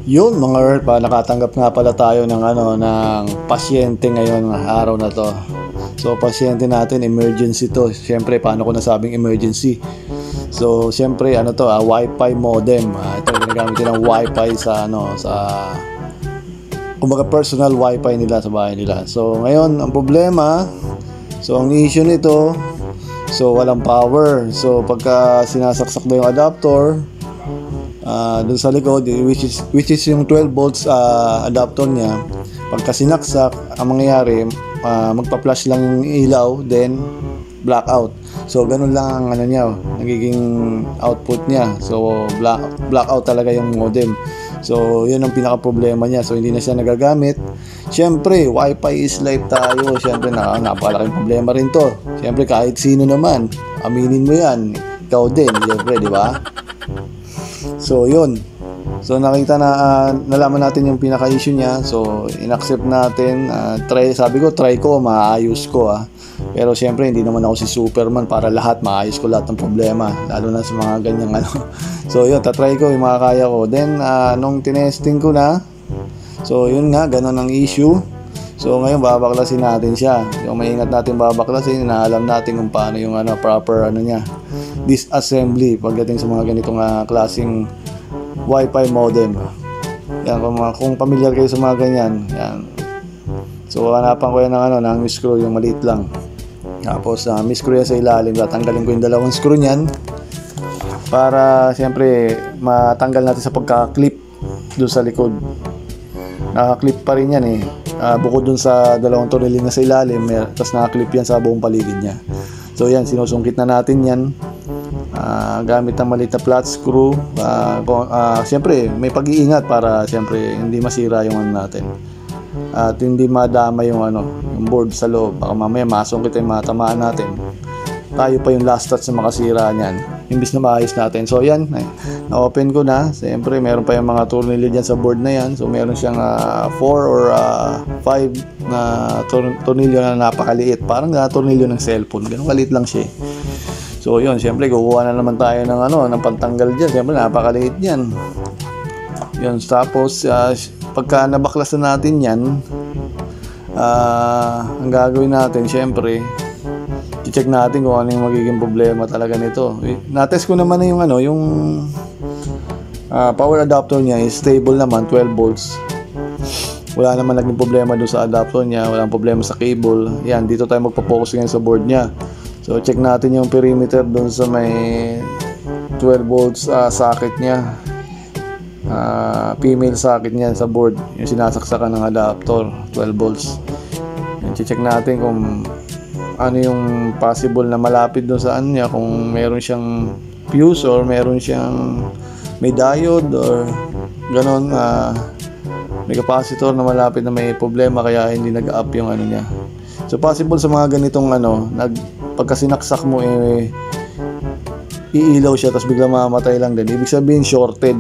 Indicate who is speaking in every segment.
Speaker 1: Yun mga Earth, nakatanggap nga pala tayo ng ng pasyente ngayon araw na to. So pasyente natin, emergency to. Siyempre, paano ko nasabing emergency? So siyempre Wi-Fi modem. Ito ginagamit din ng Wi-Fi sa kumbaga personal Wi-Fi nila sa bahay nila. So ngayon ang problema, ang issue nito, walang power. So pagka sinasaksak daw yung adapter dun sa likod, which is yung 12 volts adapter niya, pagka sinaksak, ang mangyayari, magpa-flash lang yung ilaw, then blackout. So ganun lang ang niya, nagiging output niya. So blackout talaga yung modem. So yun ang pinaka problema niya. So hindi na siya nagagamit. Siyempre, Wi-Fi is life tayo. Siyempre, napakalaking problema rin to. Siyempre, kahit sino naman, aminin mo yan, ikaw din, siyempre, di ba? So yun. So nalaman natin yung pinaka-issue niya. So in-accept natin, sabi ko try ko, maayos ko Pero siyempre hindi naman ako si Superman para maayos ko lahat ng problema, lalo na sa mga ganyang So yun, tatry ko yung makakaya ko. Then nung tinesting ko na, so yun nga, ganun ang issue. So ngayon babaklasin natin siya. Yung maingat natin babaklasin, alam natin kung paano yung proper niya, disassembly pagdating sa mga ganitong klaseng Wi-Fi modem. Yan, kung familiar kayo sa mga ganyan, yan. So hanapan ko yan ng screw, yung maliit lang. Tapos may screw yan sa ilalim. Tatanggalin ko yung dalawang screw niyan para siyempre matanggal natin sa pagka-clip doon sa likod. Naka-clip pa rin yan bukod dun sa dalawang tornilyo na sa ilalim, tapos naka-clip yan sa buong paligid niya. So yan, sinusungkit na natin yan gamit ang maliit na flat screw. Siyempre may pag-iingat para siyempre hindi masira yung natin at hindi madama yung board sa loob. Baka mamaya masungkit yung matamaan natin, tayo pa yung last touch na makasira niyan imbis na maayos natin. So yan, na-open ko na. Siyempre meron pa yung mga tornilyo dyan sa board na yan. So meron siyang 4 or 5 na tornilyo na napakaliit, parang tornilyo ng cellphone, ganun kaliit lang siya So yun, siyempre kukuha na naman tayo ng pantanggal dyan. Siyempre napakaliit yan. Yun, tapos pagka nabaklas na natin yan, ang gagawin natin siyempre, i-check natin kung ano yung magiging problema talaga nito. Na-test ko naman na yung power adapter niya is stable naman, 12 volts. Wala naman naging problema doon sa adapter niya, walang problema sa cable. Yan, dito tayo magpo-focus ngayon sa board niya. So check natin yung perimeter doon sa may 12 volts socket niya. Female socket niya sa board, yung sinasaksakan ng adapter, 12 volts. Yan, check natin kung ano yung possible na malapit doon sa niya, kung meron siyang fuse or meron siyang may diode or ganon, may capacitor na malapit na may problema kaya hindi nag-up yung niya. So possible sa mga ganitong pagka sinaksak mo iilaw siya tapos bigla mamamatay lang din. Ibig sabihin shorted.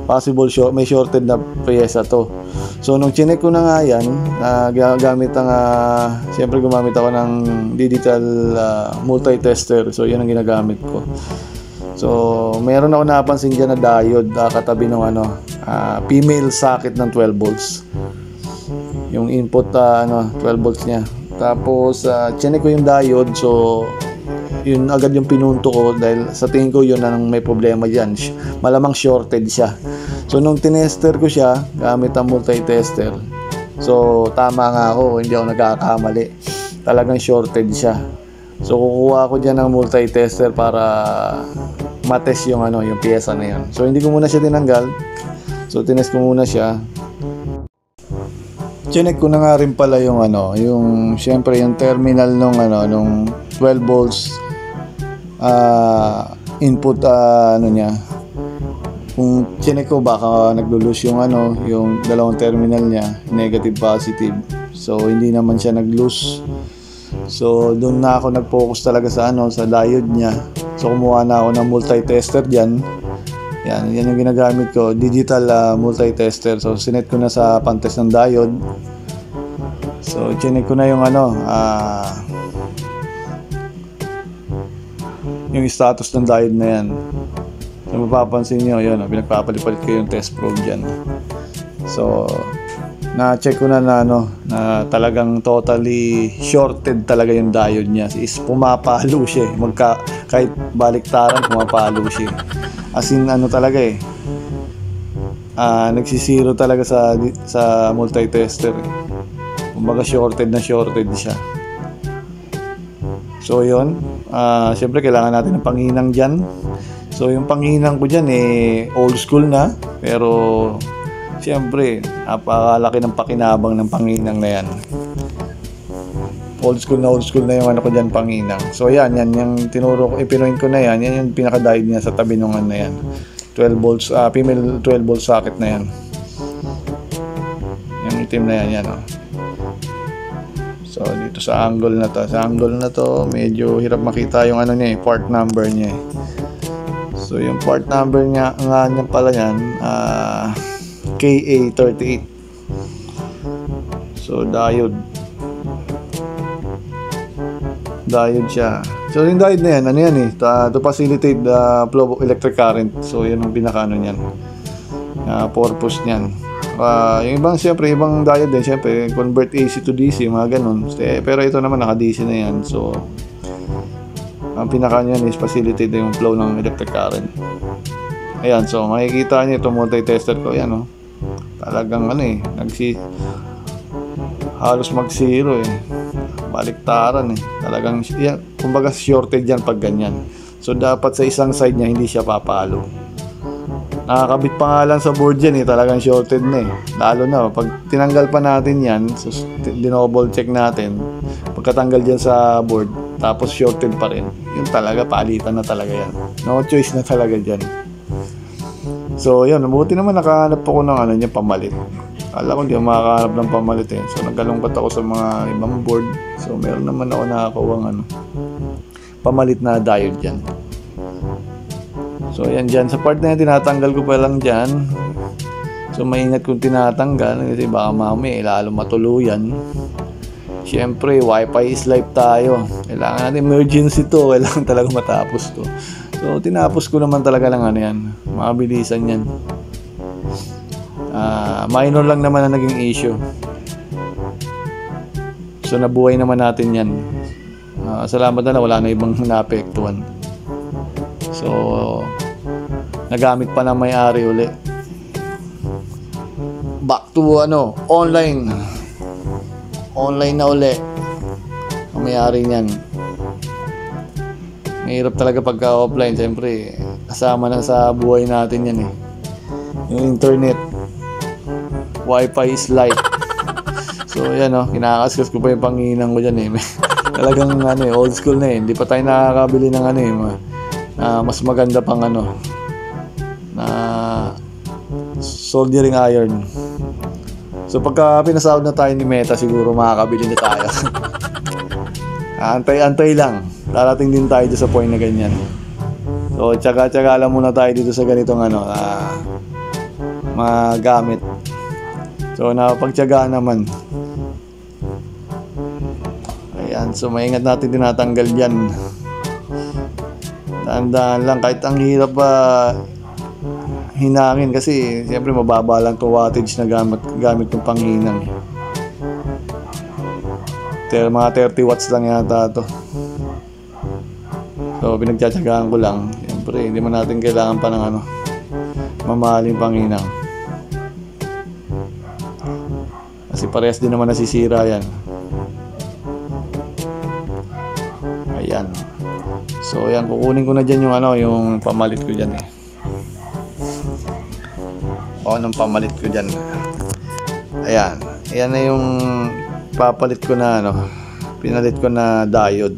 Speaker 1: Possible may shorted na pyesa to. So nung chinek ko na nga yan, gamit siyempre gumamit ako ng digital multi-tester. So yun ang ginagamit ko. So meron ako napansin dyan na diode katabi ng female socket ng 12 volts. Yung input 12 volts niya. Tapos chinek ko yung diode, so yun agad yung pinunto ko dahil sa tingin ko yun ang may problema dyan. Malamang shorted siya. So nung tinester ko siya gamit ang multi-tester, so tama nga ako, hindi ako nagkakamali, talagang shorted siya. So kukuha ko dyan ng multi-tester para matest yung yung pyesa na yan. So hindi ko muna siya tinanggal, so tinest ko muna siya. Chinek ko na nga rin pala yung yung syempre yung terminal nung 12 volts input niya. Kung chinek ko baka naglo-lose yung yung dalawang terminal niya, negative positive. So hindi naman siya nag-lose. So doon na ako nag-focus talaga sa sa diode niya. So kumuha na ako ng multi-tester diyan. Yan yung ginagamit ko, digital multi-tester. So sinet ko na sa pantest ng diode. So chinek ko na yung yung status ng diode na yan. So mapapansin nyo, yun, pinagpapalit-palit ko yung test probe dyan. So na-check ko na na talagang totally shorted talaga yung diode niya. Is pumapalo siya kahit baliktaran pumapalo siya. As in talaga nagsisiro talaga sa multi-tester. Kumbaga shorted siya. So yun, syempre kailangan natin ng panghinang dyan. So yung panghinang ko dyan old school na, pero syempre napakalaki ng pakinabang ng panghinang na yan. Old school na yung ko dyan panghinang. So yan yung tinuro ko, ipinuin ko na yan yung pinaka-diode niya sa tabi nung na yan. 12 volts, female 12 volt socket na yan. Yung itim na yan So dito sa angle na to, medyo hirap makita yung niya part number niya So yung part number niya pala yan, KA38. So diode siya. So yung diode na yan, to facilitate the flow of electric current. So yun ang pinaka niyan, purpose niyan. Yung ibang diode din, syempre convert AC to DC, mga ganun. Pero ito naman naka DC na yan. So ang pinaka niyan is facilitate yung flow ng electric current. Ayan, so makikita niyo itong multi-tester ko, yan talagang halos mag-zero baliktaran talagang yan, kumbaga shorted yan pag ganyan. So dapat sa isang side niya hindi siya papalo. Nakakabit pa nga lang sa board yan talagang shorted na lalo na pag tinanggal pa natin yan, so dinouble check natin pagkatanggal dyan sa board tapos shorted pa rin, yun talaga palitan na talaga yan, no choice na talaga dyan. So yun, mabuti naman nakahanap ako ng pamalit. Alam ko hindi ako makakahanap ng pamalit So nagkalungkot ako sa mga ibang board. So meron naman ako nakakuha pamalit na diode dyan. So yan dyan, sa part na yan tinatanggal ko pa lang dyan. So maingat kung tinatanggal kasi baka mamaya lalo matuluyan. Siyempre Wi-Fi is life tayo, kailangan natin emergency to, kailangan talaga matapos to. So tinapos ko naman talaga lang yan, mabilisan yan. Minor lang naman ang naging issue. So nabuhay naman natin yan. Salamat na wala na ibang naapektuhan. So nagamit pa ng may-ari uli. Back to online na uli ang may-ari niyan. Mahirap talaga pagka offline, siyempre kasama na sa buhay natin yan yung internet. Wi-Fi is life. So yan kinakaskas ko pa yung panghinang ko dyan talagang old school na hindi pa tayo nakakabili ng mas maganda pang na soldering iron. So pagka pinasahod na tayo ni Meta, siguro makakabili na tayo. Antay lang, darating din tayo sa point na ganyan. So tsaga-tsaga lang muna tayo dito sa ganitong mga gamit. So napagtsagaan naman. Ayan, so maingat natin tinatanggal yan. Tandaan lang, kahit ang hirap hinangin kasi siyempre mababa lang to wattage na gamit yung panghinang. Mga 30 watts lang yata to. So pinagtsatsagaan ko lang. Siyempre hindi man natin kailangan pa ng mamahaling panghinang. Kasi parehas din naman nasisira yan. Ayan. So ayan, kukunin ko na dyan yung pamalit ko dyan ng pamalit ko dyan. Ayan. Ayan na yung papalit ko na pinalit ko na diode.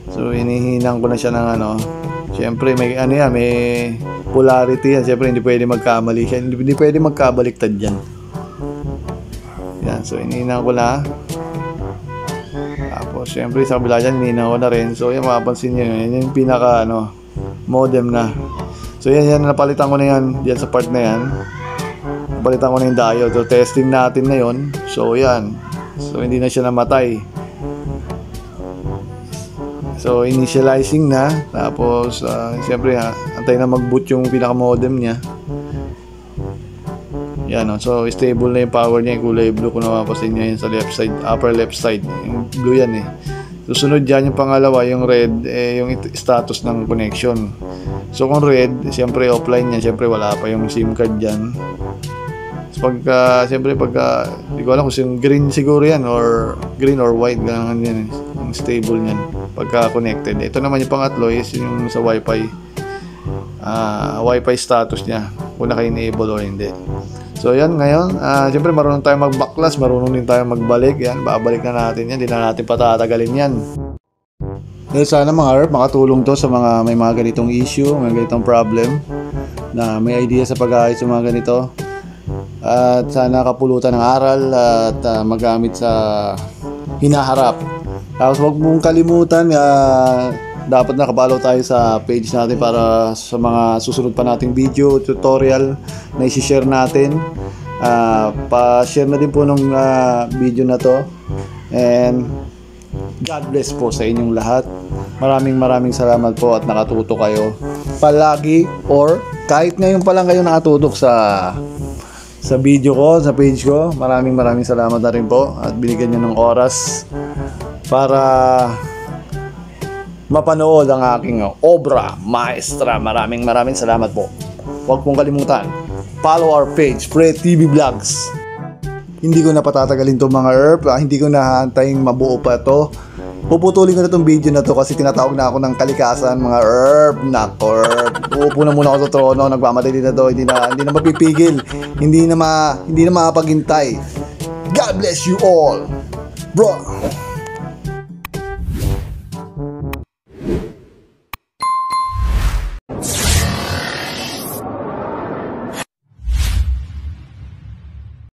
Speaker 1: So inihinang ko na siya ng siyempre may may polarity yan. Siyempre hindi pwede magkamali siya. Hindi pwede magkabaliktad yan. Yan. So inihinang ko na. Tapos siyempre sa kabila dyan inihinang ko na rin. So yan, mapapansin nyo yan yung pinaka modem na. So yan napalitan ko na yan diyan sa part na yan. Napalitan ko na yung diode. So testing natin na yon. So yan. So hindi na siya namatay. So initializing na. Tapos siyempre antay na mag-boot yung pinaka modem niya. Yan, no? So stable na yung power niya, yung kulay blue kung napapansin niya yun sa left side, upper left side. Yung blue yan eh. Susunod dyan yung pangalawa, yung red, yung status ng connection. So kung red, siyempre offline yan, siyempre wala pa yung SIM card dyan. So siyempre hindi ko alam kung green siguro yan, or green or white, ganun yan, yung stable niyan pagka connected. Ito naman yung pangatlo is yung sa wifi, wifi status niya, kung naka-enable o hindi. So yan ngayon, siyempre marunong tayo mag-backlash, marunong din tayo magbalik. Yan, babalik na natin yan, hindi na natin patatagalin yan. Sana mga herb, makatulong to sa mga may mga ganitong issue, may ganitong problem, na may idea sa pag-aayos ng mga ganito. At sana kapulutan ng aral at magamit sa hinaharap. Tapos huwag mong kalimutan, dapat nakapollow tayo sa page natin para sa mga susunod pa nating video, tutorial na isi-share natin. Pa-share na din po ng video na to. And God bless po sa inyong lahat. Maraming salamat po at nakatuto kayo palagi, or kahit ngayon pa lang kayo nakatutok sa video ko, sa page ko. Maraming salamat na rin po at binigyan nyo ng oras para mapanood ang aking obra maestra. Maraming salamat po. Huwag pong kalimutan, follow our page, Fred TV Vlogs. Hindi ko na patatagalin to mga herb, hindi ko na hantayin mabuo pa to. Puputulin ko na tong video na to kasi tinatawag na ako ng kalikasan mga herb. Nako herb, uupo na muna ako sa trono, nagmamadali na to, hindi na mapipigil, hindi na mapaghintay. God bless you all, bro.